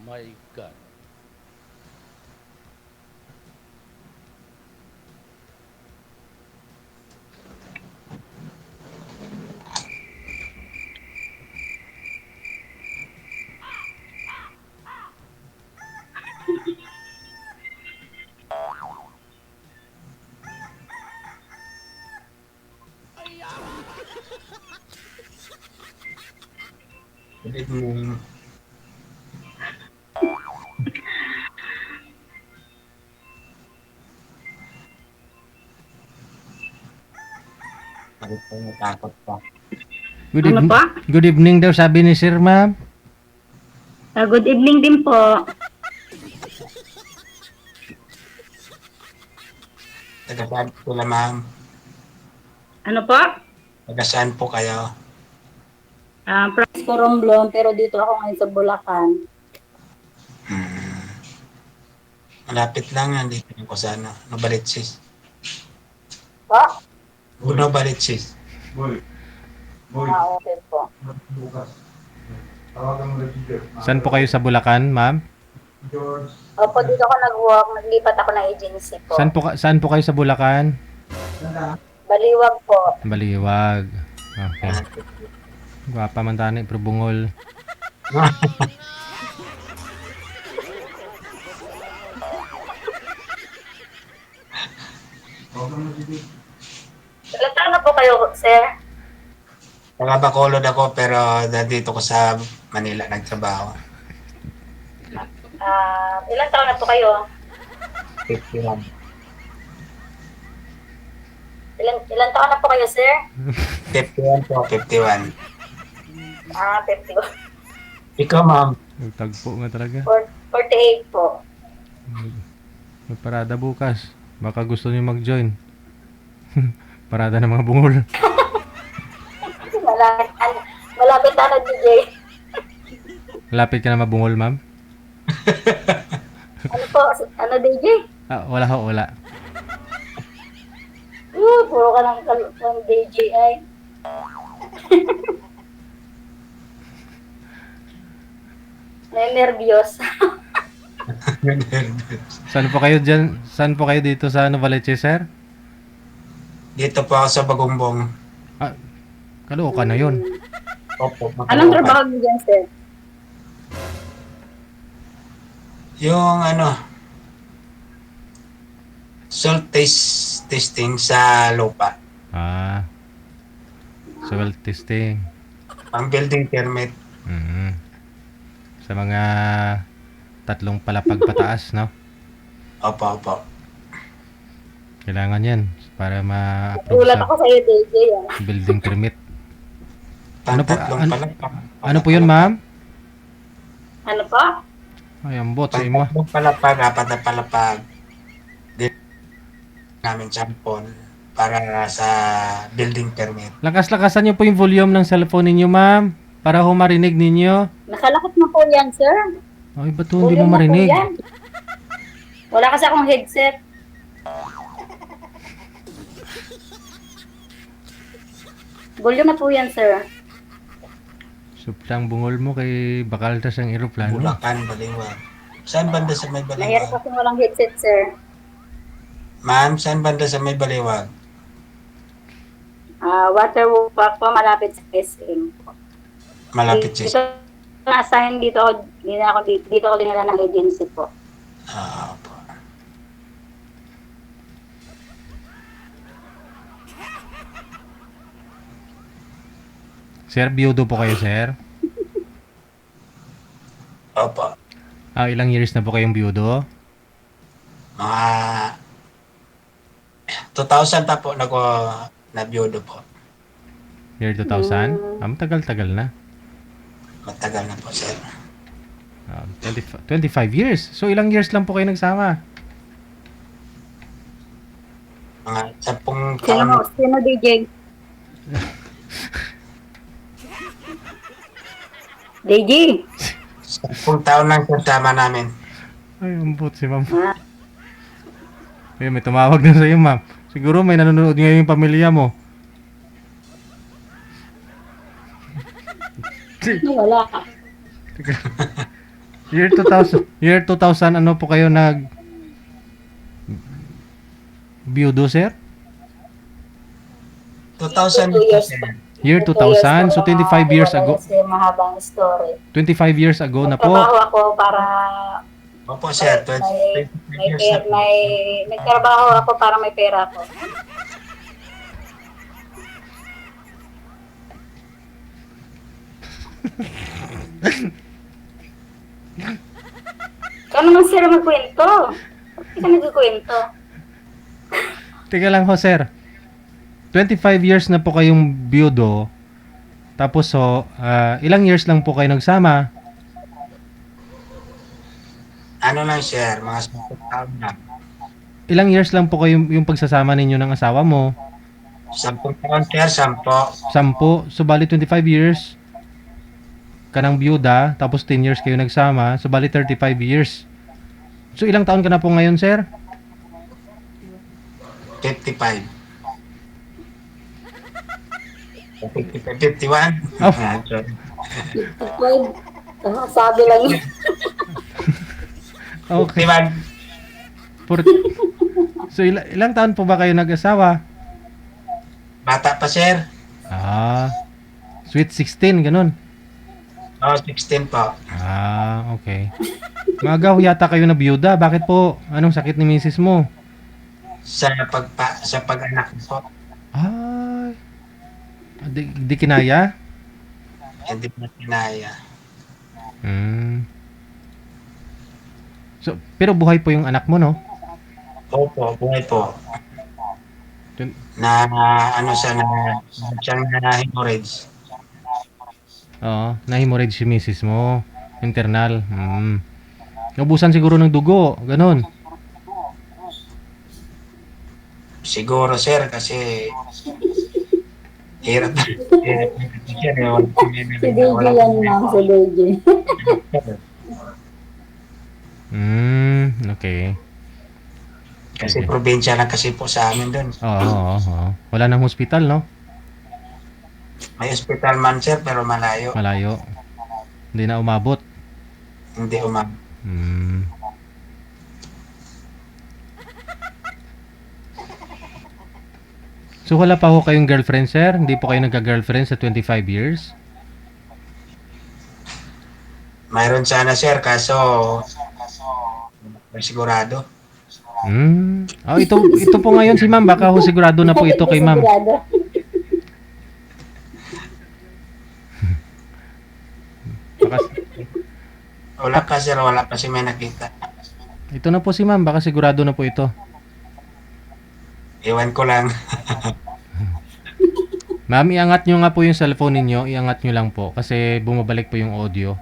My God. Good evening. Bakit po natakot pa? Ano pa? Good evening daw sabi ni Sir, ma'am. Good evening din po. Taga saan po sila, ma'am? Ano po? Taga saan po kayo? Francisco Romblon, pero dito ako ngayon sa Bulacan. Malapit lang, nandito ako sa ano, Novaliches. Po? Novaliches. Okay po. Saan po kayo sa Bulacan, ma'am? Opo, dito ako nag-work. Naglipat ako ng agency po. Saan po kayo sa Bulacan? Baliwag po. Baliwag. Okay. Gwapa man tani, pero bungol. Ilan taon na po kayo, sir? Taga Bacolod ako pero nandito ko sa Manila nagtrabaho. Ilan taon na po kayo? 51. Ilan taon na po kayo, sir? 51 po, 51. 50. Ikaw, ma'am. Nagtagpo nga talaga. 48 po. May parada bukas. Baka gusto niyo mag-join. Parada ng mga bungol. Malapit na DJ. Lapit ka na mabungol, ma'am? Ano po? Ano DJ? Wala ho, wala. Puro ka ng DJ ay. Nervyos. Saan po kayo dyan? Saan po kayo dito sa Novaliches, sir? Dito po ako sa Bagumbong. Caloocan na yun. Opo. Anong trabaho niyo dyan, sir? Yung ano, salt testing sa lupa. Soil testing. Ang building permit. Sa mga 3 palapag pataas, no? Opo. Kailangan yan para ma-approve Ulat sa ako sa iyo, DJ. building permit. Ano po, Tatlong palapag. Ano po yun, ma'am? Ano po? Ay, ang bot sa imo. Tatlong palapag, 4 na palapag. Dito namin sample para sa building permit. Lakas-lakasan niyo po yung volume ng cellphone ninyo, ma'am. Para ho marinig ninyo. Nakalakot na po yan, sir. Ay, ba't ho hindi Volume mo na po marinig? yan. Wala kasi akong headset. Volume na po yan, sir. Sobrang bungol mo kay bakaltas ang eroplano. Bulacan, Baliwag. Saan banda sa may Mahirap Baliwag? kasi walang headset, sir. Ma'am, saan banda sa may Baliwag? Waterwalk Park po, malapit sa SM. Malapit Dito sa... na-assign dito ako dinala ng agency po. Opo. Sir, biyudo po kayo, sir? Opo. Ilang years na po kayong biyudo? Mga 2000 pa po na-biyudo po. Year 2000? Matagal-tagal na. Matagal na po, sir. 25 years. So, ilang years lang po kayo nagsama? Mga 10 taon. Sino DJ? DJ? 10 taon lang kasama namin. Ay, ambot si ma'am. Ay, may tumawag na sa'yo, ma'am. Siguro may nanonood ngayon yung pamilya mo. Wala. Year 2000 ano po kayo nag biyudo, sir? 2000 2 years sir. pa. Year 2 years 2000, so pa 25 years ago. Kasi mahabang story. 25 years ago na po. Nagtrabaho ako para Opo sir, 25 years na po. nagtrabaho ako para may pera ako. Ikaw naman sir magkwento. Bakit ka nagkukwento? Teka lang ho, sir. 25 years na po kayong biyudo. Tapos so, ilang years lang po kayo nagsama? Ano lang sir, mga 10 taon na. Ilang years lang po kayo yung pagsasama ninyo ng asawa mo? 10 taon sir, 10. 10. So, bali 25 years ka ng biyuda, tapos 10 years kayo nagsama. So, bali 35 years. So, ilang taon ka na po ngayon, sir? 55. 51. Oh. Sorry. Sabi lang yun. Okay. 51. So, ilang taon po ba kayo nag-asawa? Bata pa sir. Sweet 16, ganun. 16 po. Okay. Magaw yata kayo na biyuda. Bakit po? Anong sakit ni misis mo? Sa pag-anak po. Ay. Di kinaya? Hindi na kinaya. So, pero buhay po yung anak mo, no? Opo, buhay po. Na ano siya na hemorrhage. Oo, na-hemorrhage si misis mo. Internal. Naubusan siguro ng dugo. Ganon. Siguro sir kasi hirap. Hirap sir. Si DJ yan ma'am, si DJ. Okay. Kasi probinsya lang kasi po sa amin doon. Oo. Wala nang hospital, no? May hospital man sir pero malayo. Malayo. Hindi na umabot. Hindi umam. So wala pa ho kayong girlfriend, sir? Hindi po kayo nagka-girlfriend sa 25 years? Mayroon sana sir kaso may sigurado. Ito po ngayon si ma'am. Baka ho sigurado na po ito kay ma'am. Wala pa sir, wala pa si may nakita. Ito na po si ma'am. Baka sigurado na po ito. Iwan ko lang. Ma'am, iangat nyo nga po yung cellphone ninyo. Iangat nyo lang po. Kasi bumabalik po yung audio.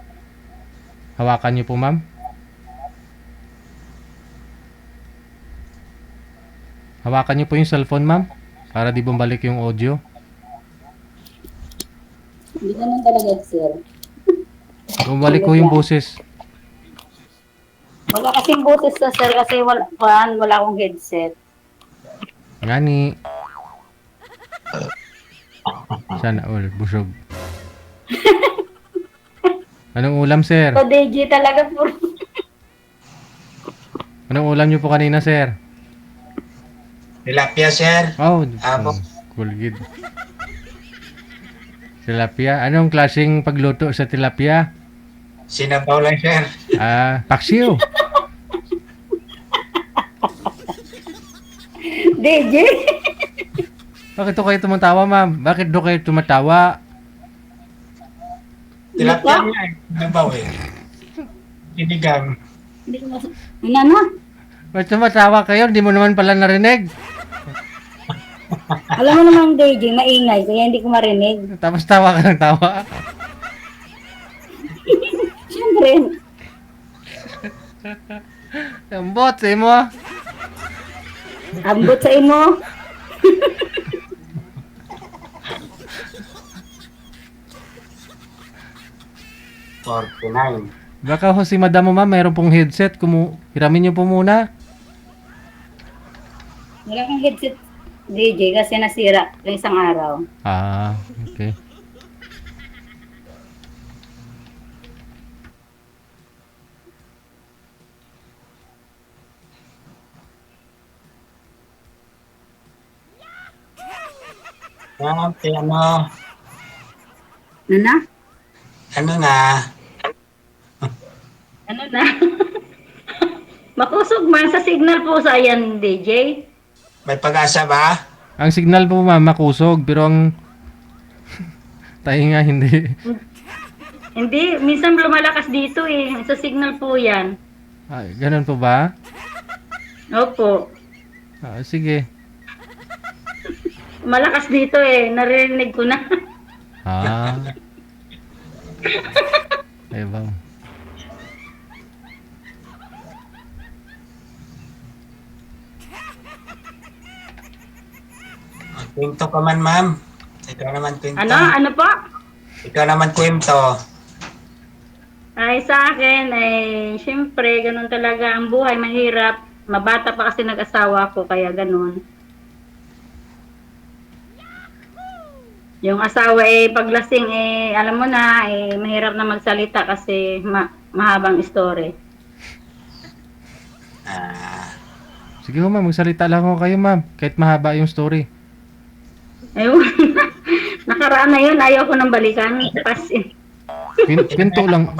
Hawakan nyo po, ma'am. Hawakan nyo po yung cellphone, ma'am. Para di bumabalik yung audio. Hindi naman talaga, sir. Bumabalik po yung boses. Wala kasing butis sa sir kasi wala akong headset. Ngani. Sana all. Busog. Anong ulam, sir? So, DJ talaga po. Anong ulam nyo po kanina, sir? Tilapia sir. Apo. Cool gid. Tilapia. Anong klaseng pagluto sa tilapia? Sinabaw lang sir. Paksiw. DJ. Bakit to kayo tumatawa, ma'am? Bakit do kayo tumatawa? Tilapia niya eh. Sinabaw eh. Sinigang. Hindi mo. Ano? Bakit tumatawa kayo? Hindi mo naman pala narinig. Alam mo naman, DJ, maingay, kaya hindi ko marinig. Tapos tawa ka ng tawa. Siyempre. Ambot sa mo. Ambot sa imo. $49. Baka ho si madam mo, ma'am, mayroon pong headset. Hiramin niyo po muna. Wala kang headset, DJ, kasi nasira ng isang araw. Okay. Kaya Ano na? ano na, Ano na? Makusog man sa signal po sa yan, DJ. may pag-asa ba? Ang signal po ma'am makusog pero ang tayo nga hindi. Hindi, minsan lumalakas dito eh. Sa signal po yan. Ganun po ba? Opo. Sige. Malakas dito eh. Narinig ko na. Ewan. Kwento ka man, ma'am. Ikaw naman kwento. Ano po? Ikaw naman kwento. Ay, sa akin, syempre, ganun talaga ang buhay, mahirap. Mabata pa kasi nag-asawa ko, kaya ganun. Yung asawa paglasing alam mo na, mahirap na magsalita kasi mahabang story. Sige ho ma'am, magsalita lang ho kayo ma'am. Kahit mahaba yung story. Ayun. Nakaraan na yun, ayaw ko nang balikan. Kwento lang.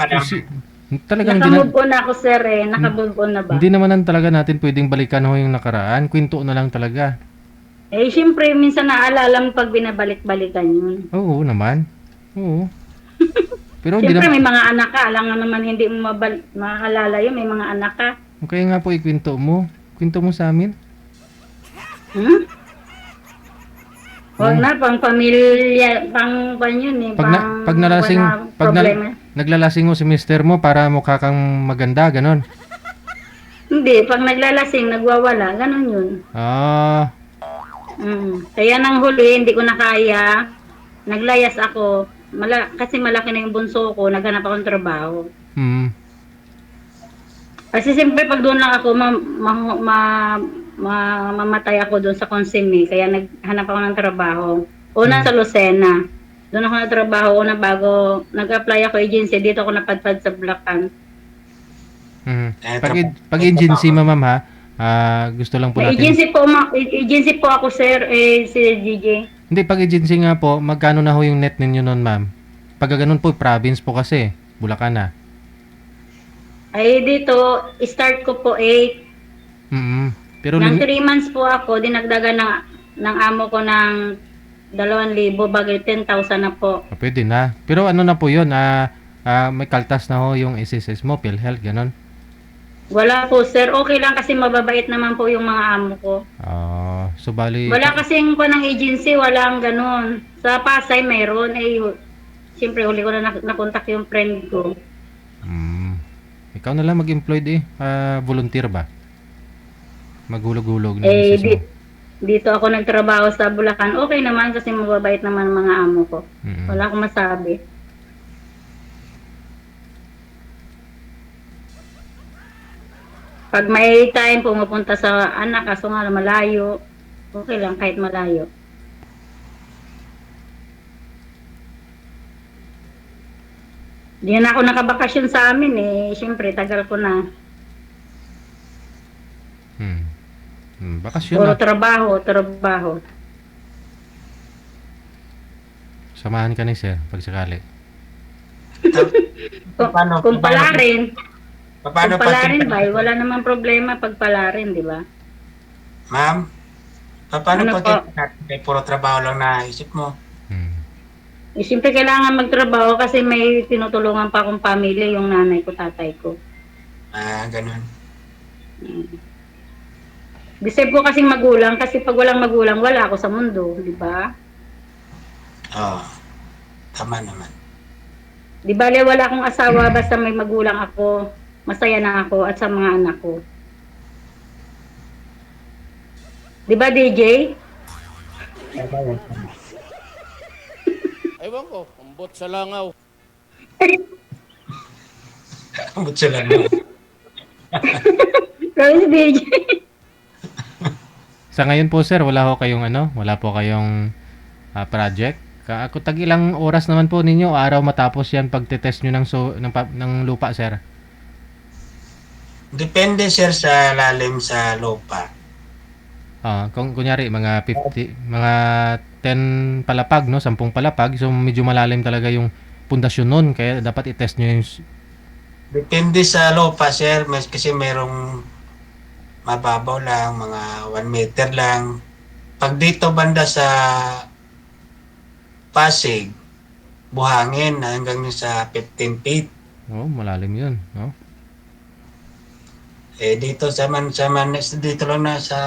Talagang Nakamove on ako, sir Nakamove on na ba? Hindi naman talaga natin pwedeng balikan ho yung nakaraan. Kwento na lang talaga. Syempre, minsan naalala mo pag binabalik-balikan yun. Oo naman. Oo. Pero Siyempre, may mga anak ka. Alam nga naman, hindi mo maalala yun. May mga anak ka. Kaya nga po ikwento mo. Kwento mo sa amin. Huwag na, pang pamilya, pang yun Pag naglalasing mo si mister mo para mukha kang maganda, ganon. Hindi, pag naglalasing, nagwawala, ganon yun. Kaya nang huli, hindi ko na kaya. Naglayas ako. Kasi malaki na yung bunso ko, naghanap akong trabaho. Kasi siyempre pag doon lang ako, mamatay ako doon sa Consimi. Kaya naghanap ako ng trabaho. Una sa Lucena. Doon ako nagtrabaho bago nag-apply ako agency. Dito ako napadpad sa Bulacan. Pag agency ma'am ha, gusto lang po natin. Agency po ako, sir, si DJ. Hindi, pag agency nga po, magkano na ho yung net ninyo noon, ma'am? Pag ganun po, province po kasi, Bulacan na. Dito, start ko po 8. Pero Nang 3 months po ako, dinagdagan ng amo ko ng 2,000, bagay 10,000 na po. Pwede na. Pero ano na po yun, may kaltas na ho yung SSS mo, PhilHealth, ganon. Wala po, sir. Okay lang kasi mababait naman po yung mga amo ko. So bali... Wala kasing ko ng agency, walang ganun. Sa Pasay mayroon. Siyempre, huli ko na nakontak yung friend ko. Ikaw na lang mag-employed volunteer ba? Maghulog-hulog na mo. Dito ako nagtrabaho sa Bulacan. Okay naman kasi mababait naman ang mga amo ko. Wala akong masabi. Pag may time pumupunta sa anak, kaso nga malayo. Okay lang kahit malayo. Di na ako nakabakasyon sa amin Siyempre, tagal ko na. Bakasyon Puro na. trabaho. Samahan ka ni sir, pag sakali. Kung pala rin. Paano Kung pala rin ba? Wala namang problema pag pala rin, di ba? Ma'am, paano Ano pag puro trabaho lang naisip mo? Siyempre kailangan magtrabaho kasi may tinutulungan pa akong pamilya, yung nanay ko, tatay ko. Ganun. Deserve ko kasing magulang kasi pag walang magulang, wala ako sa mundo, di ba? Tama naman. Di ba, wala akong asawa basta may magulang ako, masaya na ako at sa mga anak ko. Di ba, DJ? Ewan ko, umbot sa langaw. Umbot sa langaw. Sabi si DJ. Sa ngayon po sir, wala po kayong project. Ako tag ilang oras naman po ninyo araw matapos yan pagte-test nyo ng lupa sir? Depende sir sa lalim sa lupa. Kung kunyari mga 10 10 palapag, no? 10 palapag. So, medyo malalim talaga yung pundasyon nun. Kaya dapat i-test nyo yung... Depende sa lupa, sir. Kasi merong mababaw lang, mga 1 meter lang. Pag dito banda sa Pasig, buhangin hanggang sa 15 feet. Oh, malalim yun, no? Dito dito lang na sa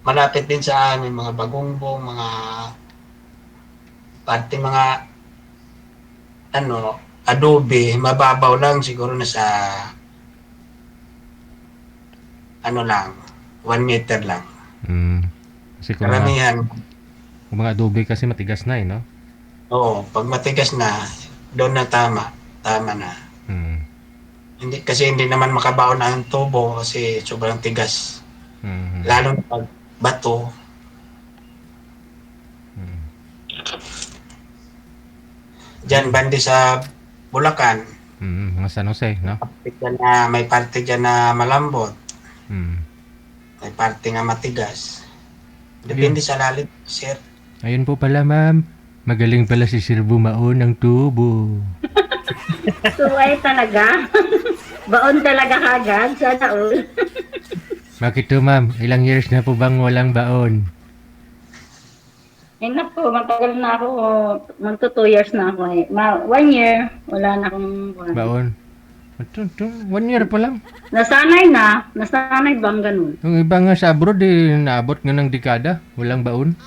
malapit din sa amin, mga Bagongbong, mga pati mga adobe, mababaw lang siguro na sa lang, 1 meter lang. Kasi kung mga, Karamihan, kung mga adobe kasi matigas na, no? oo, pag matigas na, doon na tama na. Hindi naman makabaon ang tubo kasi sobrang tigas. Lalo na pag bato. Diyan bandi sa Bulacan, Mga San Jose, no? may parte dyan na malambot, may parte nga matigas. Depende sa lalim, sir. Ayun po pala, ma'am. Magaling pala si Sir bumaon ng tubo. Suway talaga. Baon talaga kagad. Sana all. Bakit to, ma'am? Ilang years na po bang walang baon? Eh naku, matagal na ako. Magto 2 years na ako eh. 1 year, wala na akong Baon? Ito, 1 year pa lang. Nasanay na. Nasanay bang ganun? Yung iba nga sa abroad, naabot nga ng dekada. Walang baon.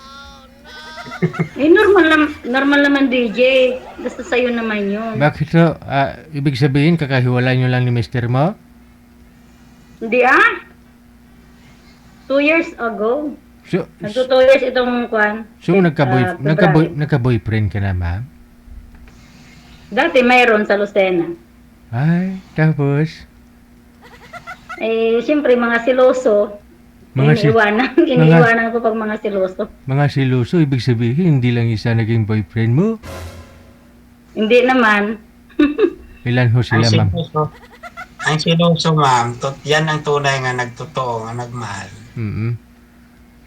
Eh normal naman DJ. Basta sa'yo naman yun. Bakit to? Ibig sabihin, kakahiwalay nyo lang ni mister mo? Hindi 2 years ago. So, Nagto 2 years itong kwan. February. Nagka-boyfriend ka na, ma'am? Dati mayroon sa Lucena. Ay, tapos? Eh, siyempre mga siloso. Iniiwanan ko pag mga siloso. Mga siloso, ibig sabihin, hindi lang isa naging boyfriend mo? Hindi naman. Ilan ho sila, ma'am? Ang siloso, ma'am, yan ang tunay nga nagtotoo, nga nagmahal.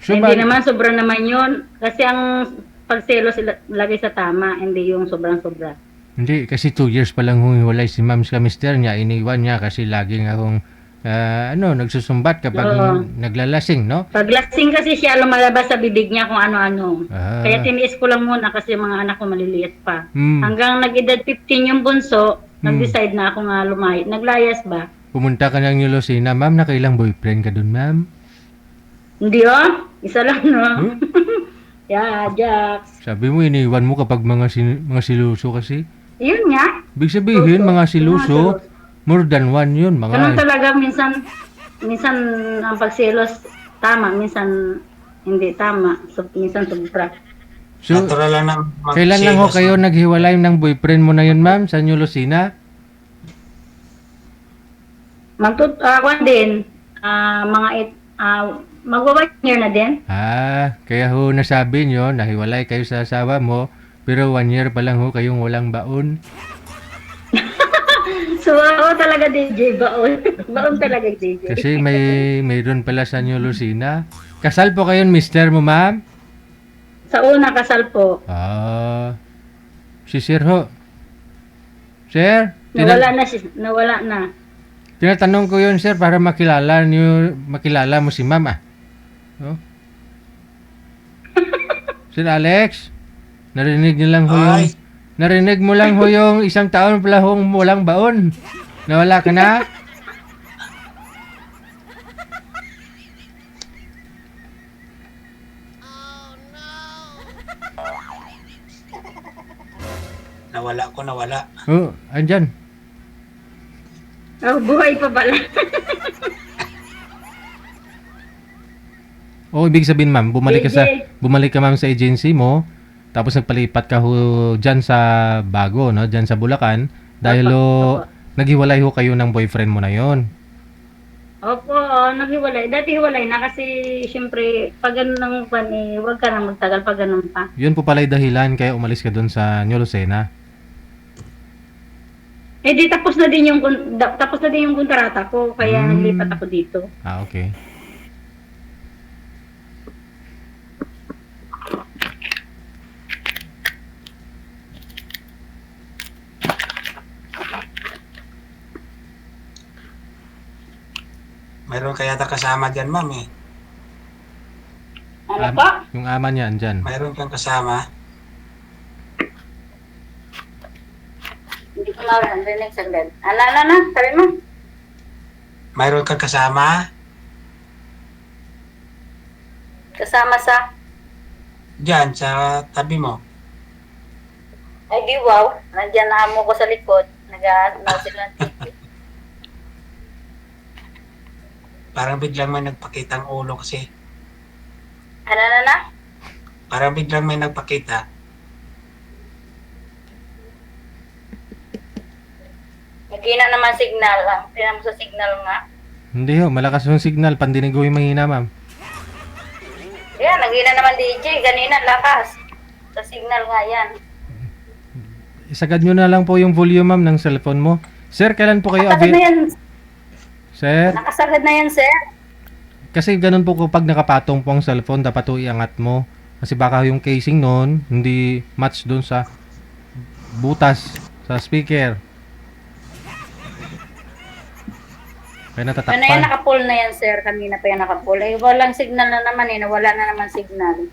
So, Hindi naman, sobra naman yun. Kasi ang pagselos lagi sa tama, hindi yung sobrang-sobra. Hindi, kasi 2 years pa lang humiwalay si ma'am sa mister niya. Iniwan niya kasi laging akong nagsusumbat kapag naglalasing, no? Paglasing kasi siya, lumalabas sa bibig niya kung ano-ano. Kaya tiniis ko lang muna kasi mga anak ko maliliit pa. Hanggang nag-edad 15 yung bunso, nag-decide na ako nga naglayas ba? Pumunta ka ng New Lucena, ma'am. Nakailang boyfriend ka dun, ma'am? Hindi isa lang no. Yeah, Jax. Sabi mo, iniwan mo kapag mga siluso kasi. Yun nga. Ibig sabihin, mga siluso, more than 1 yun. Ganun talaga minsan ang pagselos tama, minsan hindi tama. So, minsan sobra. So, natural lang kailan lang ho kayo naghiwalay ng boyfriend mo na yun, ma'am, sa New Lucena? Kwan din, magwa 1 year na din. Kaya ho nasabi nyo, nahiwalay kayo sa asawa mo, pero 1 year pa lang ho kayong walang baon. So, ako talaga DJ, baon. Baon talaga DJ. Kasi mayroon pala sa New Lucena. Kasal po kayo, mister mo, ma'am? Sa una, kasal po. Si Sir ho. Sir? Nawala na. Tinatanong ko yun, sir, para makilala mo si ma'am, No? Sir Alex? Narinig mo lang ho yung 1 taon pala hong walang baon. Nawala ka na? Nawala. Andyan. Buhay pa pala. Ibig sabihin, ma'am, bumalik ka ma'am sa agency mo, tapos nagpalipat ka ho dyan sa Bago, no? Dyan sa Bulacan, dahil naghiwalay ho kayo ng boyfriend mo na yon. Opo, naghiwalay. Dati hiwalay na kasi syempre pag ganun ng huwag ka na magtagal pag ganun pa. Yun po pala yung dahilan kaya umalis ka doon sa New Lucena. Di tapos na din yung kontrata ko kaya naglipat ako dito. Okay. Mayroon ka yata kasama dyan, ma'am eh. Ano po? Yung ama niya andyan. Mayroon kang kasama. Hindi ko marinig saglit. Ano na? Sabi mo? Mayroon kang kasama. Kasama sa... Dyan, sa tabi mo. Ay, di wow. Nandiyan na amo ko sa likod. Nag-ano sila ng TV. Parang biglang may nagpakitang ulo kasi. Ano na? Parang biglang may nagpakita. Nagkina naman signal lang. Tingnan mo sa signal nga. Hindi ho, malakas yung signal. Pandinig ko yung mahina, ma'am. Yan, nagkina naman DJ. Ganina, lakas. Sa signal nga yan. Isagad nyo na lang po yung volume, ma'am, ng cellphone mo. Sir, kailan po kayo Nakasagad na yan. Sir, Nakasagad na yan, sir. kasi ganun po kapag nakapatong po ang cellphone, dapat po iangat mo. Kasi baka yung casing nun, hindi match dun sa butas, sa speaker. Kaya Ano yan, natatakpan. nakapull na yan, sir. Kanina pa yan nakapull. Eh, walang signal na naman eh. Nawala na naman signal.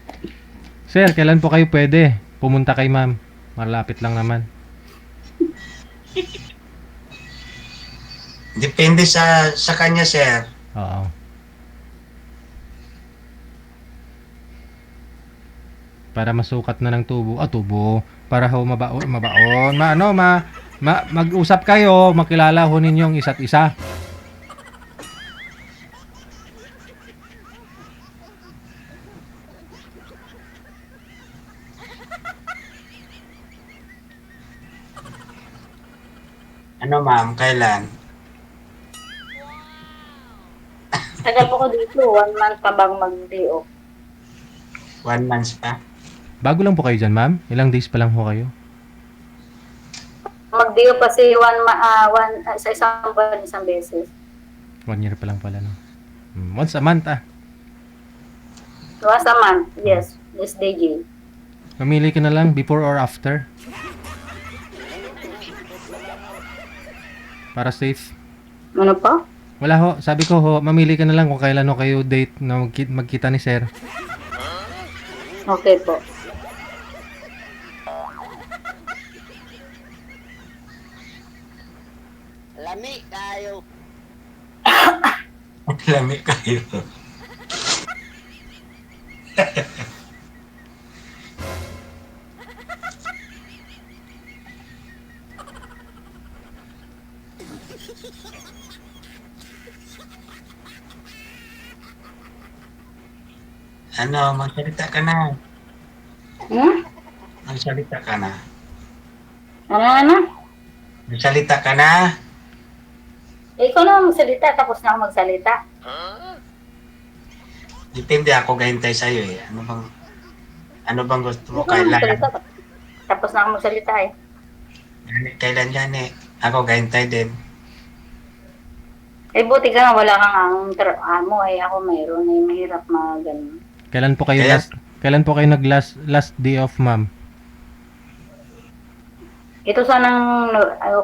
Sir, kailan po kayo pwede pumunta kay ma'am? Malapit lang naman. Depende sa kanya, sir. Oo. Para masukat na ng tubo. Tubo. Para ho mabaon. Mag-usap kayo. Makilala ho ninyong isa't isa. Ano, ma'am? Kailan? Tagal po ko dito. 1 month pa bang mag-day off. 1 month pa? Bago lang po kayo dyan, ma'am? Ilang days pa lang ho kayo? Mag-day off kasi sa isang buwan, isang beses. 1 year pa lang pala, no? Once a month, Once a month, yes. This DJ. Mamili ka na lang before or after. Para safe. Ano pa? Wala ho. Sabi ko ho, mamili ka na lang kung kailan ho kayo date na magkita ni sir. Okay po. Lami tayo. Lami kayo. Ano, magsalita ka na. Hmm? Magsalita ka na. Ano? Magsalita ka na. Ikaw na magsalita, tapos na ako magsalita. Depende ako gahintay sa'yo eh. Ano bang gusto mo? Ikaw na magsalita, Kailan? tapos na ako magsalita eh. Kailan yan eh. Ako gahintay din. Eh, buti ka nga, wala kang amo eh. Ako mayroon eh. Mahirap ganun. Kailan po kayo Kaya- kailan po kayo last day off, ma'am? Ito sanang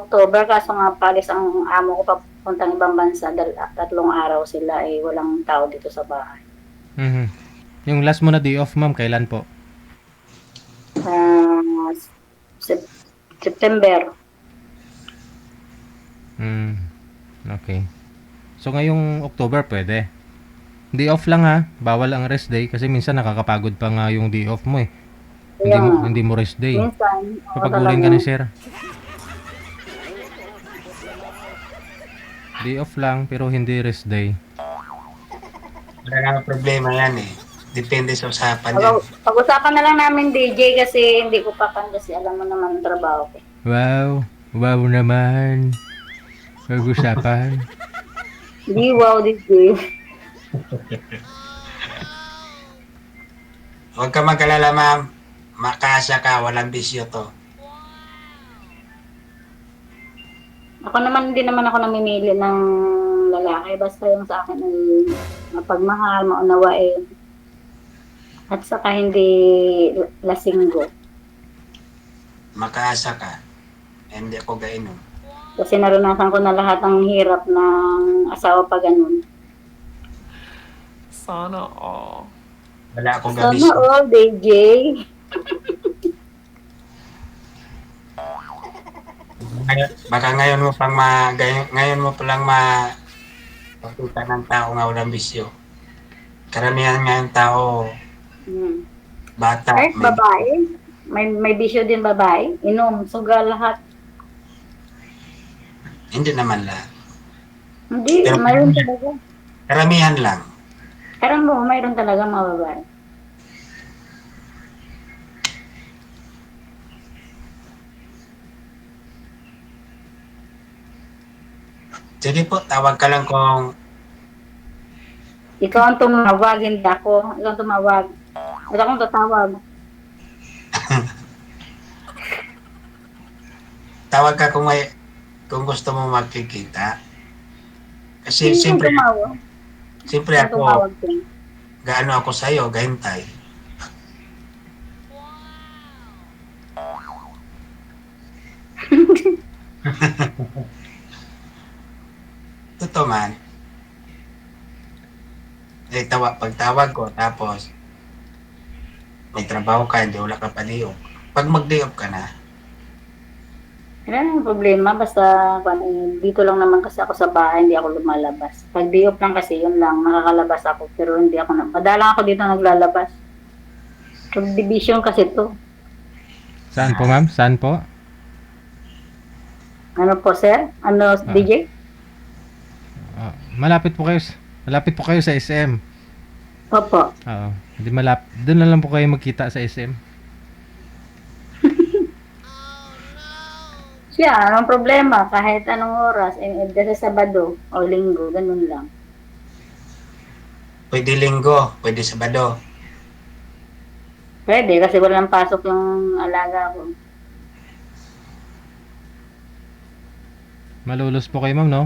October, kaso nga palis ang amo ko papuntang ibang bansa. 3 araw sila eh. Walang tao dito sa bahay. Mhm. Yung last mo na day off, ma'am, kailan po? September. Okay. So ngayong October pwede. Day off lang ha. Bawal ang rest day kasi minsan nakakapagod pa nga yung day off mo eh. Kaya nga. Hindi mo rest day. Minsan, Papagurin ka ni sir. Day off lang pero hindi rest day. Wala namang problema yan eh. Depende sa usapan yan. Pag-usapan na lang namin DJ kasi hindi ko pa kasi alam mo naman ang trabaho ko. Wow. Wow naman. Pag-usapan. Hindi wow DJ. Huwag ka mag-alala, ma'am. Makasya ka, walang bisyo to. Ako naman, hindi naman ako namimili ng lalaki. Basta yung sa akin ay mapagmahal, maunawain. At saka hindi lasinggo. Makaasa ka. Hindi ako gainom. Kasi naranasan ko na lahat ng hirap ng asawa pa ganun. Sana all. Wala akong Sana gabis. all, DJ. Baka ngayon mo pang ngayon mo palang makita ng tao nga walang bisyo. Karamihan ngayon tao, Hmm. bata, Kahit babae, may bisyo din babae. Inom, suga lahat. hindi naman lahat. Hindi, Pero mayroon talaga. karamihan lang. Karang mo, mayroon talaga mga babae. Sige po, tawag ka lang kung Ikaw ang tumawag, hindi ako. Ikaw ang tumawag. At akong tatawag. tawag ka kung gusto mo magkikita. Kasi Sino ang tumawag? siyempre Ang tumawag ako, ko. gaano ako sa'yo, gahintay. Totoo man. Pagtawag ko, tapos may trabaho ka, hindi wala ka pa-day-off. Pag mag-day-off ka na, Wala nang problema. Basta dito lang naman kasi ako sa bahay, hindi ako lumalabas. Pag day off lang kasi, yun lang. Nakakalabas ako. Pero hindi ako madalang ako dito naglalabas. Subdivision kasi to. Saan po, ma'am? Saan po? Ano po, sir? Ano, DJ? Malapit po kayo sa SM. Opo. Oo. Hindi doon na lang po kayo magkita sa SM. Siya, anong problema? Kahit anong oras, kasi Sabado o Linggo, ganun lang. pwede linggo, pwede sabado. Pwede, kasi walang pasok yung alaga ko. Malulos po kayo, ma'am, no?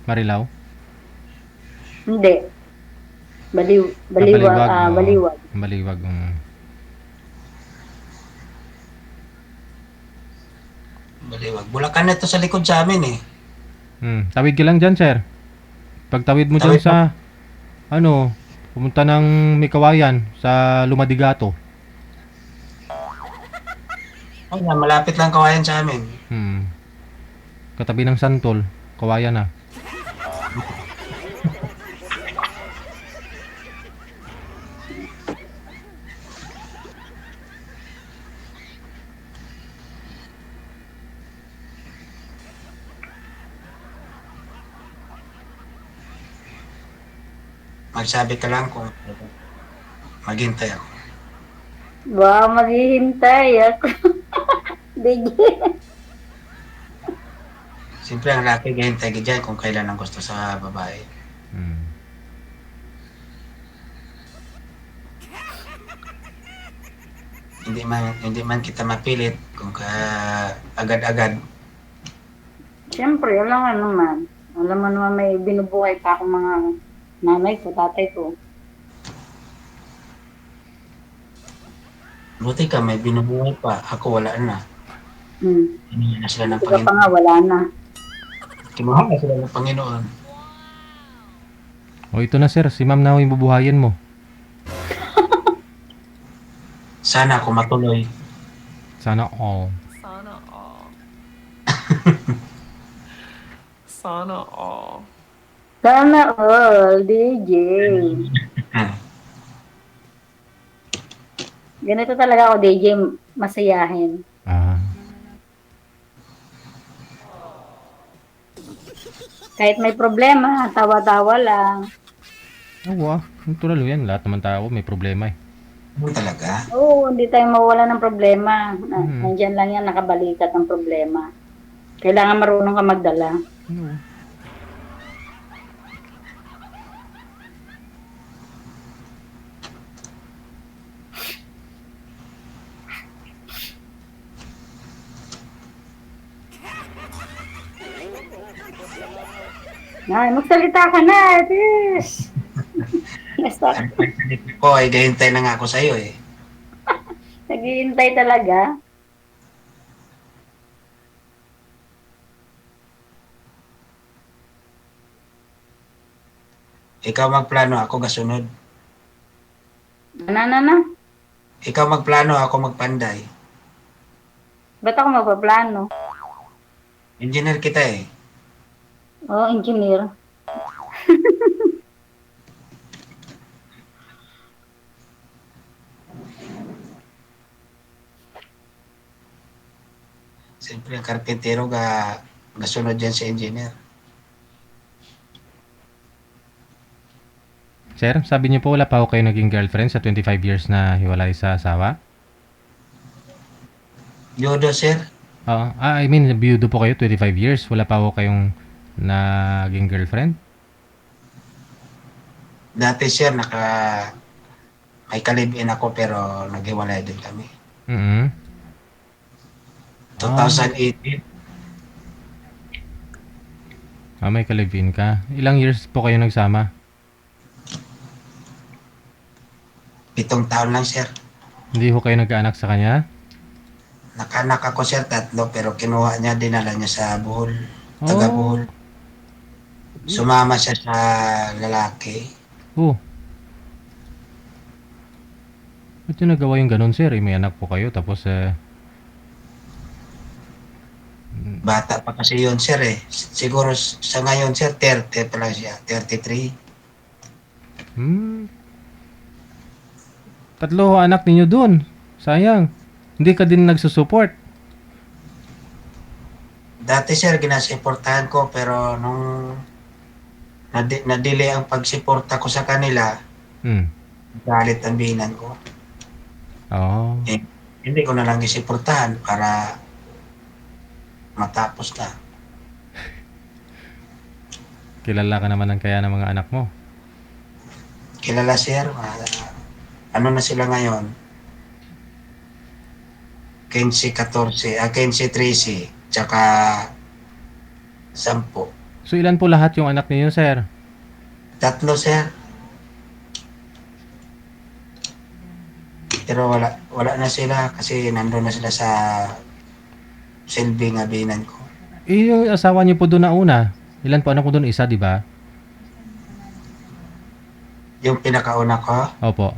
Marilaw? Hindi. Baliwag. Oo. Baliwag. Baliwag. Baliwag. Bulacan na to sa likod sa amin eh. Tawid ka lang dyan, sir. Pagtawid mo dyan Tawid sa, pumunta ng Mikawayan sa Lumadigato. Ay, malapit lang kawayan sa amin. Katabi ng Santol, Kawayan na. Magsabi ka lang kung maghintay ako. Wow, maghihintay ako. DJ. Siyempre, ang laki hintay ka dyan kung kailan ang gusto sa babae. Hindi man kita mapilit kung agad-agad. Siyempre, alam nga naman. Alam mo naman may binubuhay pa akong mga nanay ko, tatay ko. Buti ka, may binubuhay pa. Ako wala na. Hindi na sila ng Sila pa Panginoon. nga, wala na. Kinuha na sila ng Panginoon. O ito na, sir. Si ma'am na yung bubuhayin mo. Sana ako matuloy. Sana all. Sana all. Sana all. Sana all, DJ. Ganito talaga ako, DJ, masayahin. Kahit may problema, tawa-tawa lang. Oo, natural yan. Lahat naman tao may problema eh. Talaga? Oo, hindi tayo mawala ng problema. Nandiyan lang yan, nakabalikat ang problema. Kailangan marunong ka magdala. Ay, magsalita ka na, Tis. Basta, Ko ay gahintay na nga ako sa'yo eh. naghihintay talaga. Ikaw magplano, ako kasunod. Na. Ikaw magplano, ako magpanday. Ba't ako magpaplano? Engineer kita eh. Oo, engineer. Siyempre, ang karpintero gasunod dyan sa engineer. Sir, sabi niyo po wala pa ho kayo naging girlfriend sa 25 years na hiwalay sa asawa? Yodo, sir. Oo. I mean, biyudo po kayo 25 years. Wala pa ho kayong naging girlfriend? Dati, sir, may kalibin ako pero naghiwalay din kami. Mm-hmm. 2018. May kalibin ka. Ilang years po kayo nagsama? 7 taon lang, sir. Hindi ho kayo nagkaanak sa kanya? Nakanak ako, sir, 3 pero kinuha niya, dinala niya sa Bohol. Taga Bohol. Sumama siya sa lalaki. Oh. Ba't yung nagawa yung ganun, sir? May anak po kayo, tapos Bata pa kasi yun, sir eh. Siguro sa ngayon, sir, 30 pa lang siya. 33. Tatlo anak ninyo dun. Sayang. Hindi ka din nagsusupport. Dati, sir, ginasuportahan ko pero nung nadili ang pagsuporta ko sa kanila, galit ang binan ko. Oo. Hindi ko na lang isuportahan para matapos na. Kilala ka naman ng kaya ng mga anak mo. Kilala, sir. Ano na sila ngayon? 15, 14, 15, 13, tsaka 10. So ilan po lahat yung anak ninyo, sir? 3, sir. Pero wala na sila kasi nandun na sila sa silbi nga binan ko. Yung asawa niyo po doon na una. Ilan po anak mo doon? Isa, di ba? Yung pinakauna ko, Opo.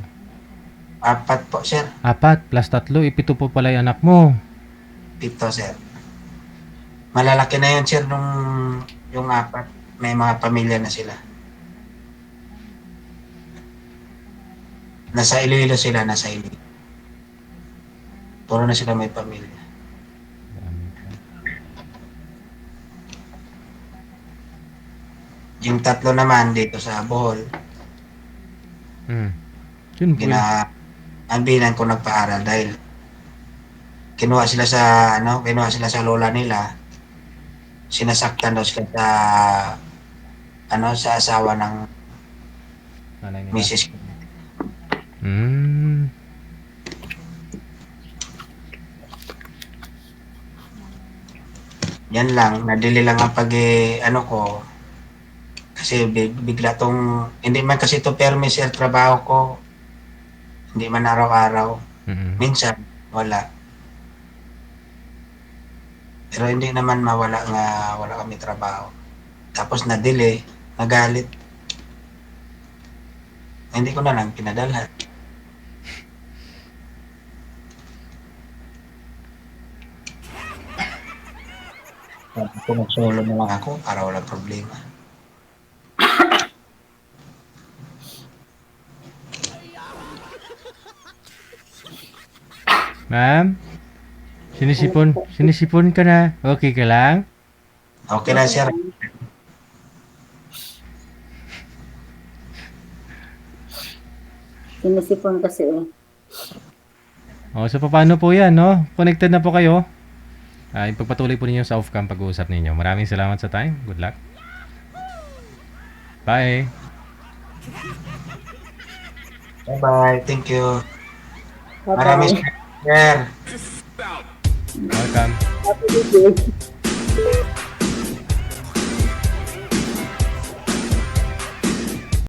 4 po, sir. 4 plus 3, 7 po pala yung anak mo. 7, sir. Malalaki na yun, sir, nung yung 4. May mga pamilya na sila. Nasa Iloilo sila, nasa Iloilo. Puro na sila may pamilya. Yung 3 naman dito sa Bohol, Yun po. ang binan ko nagpaaral dahil kinuha sila sa lola nila. Sinasaktan daw sila sa asawa ng Nanay nila. misis ko. Yan lang, nadili lang ang ko. Kasi bigla tong, hindi man kasi to permis, sir, trabaho ko. Hindi man araw-araw. Minsan, wala. Pero hindi naman mawala nga wala kami trabaho. Tapos nadili, nagalit. Hindi ko na lang pinadalhan. Sabi ko, mag-solo na lang ako para walang problema. Ma'am? Sinisipon ka na. Okay ka lang? Okay na, sir. Sinisipon kasi So paano po yan, no? Connected na po kayo. Ipagpatuloy po ninyo sa off-cam pag-uusap ninyo. Maraming salamat sa time. Good luck. Bye. Bye-bye. Thank you. Bye-bye. Maraming salamat, sir. Welcome. Happy birthday.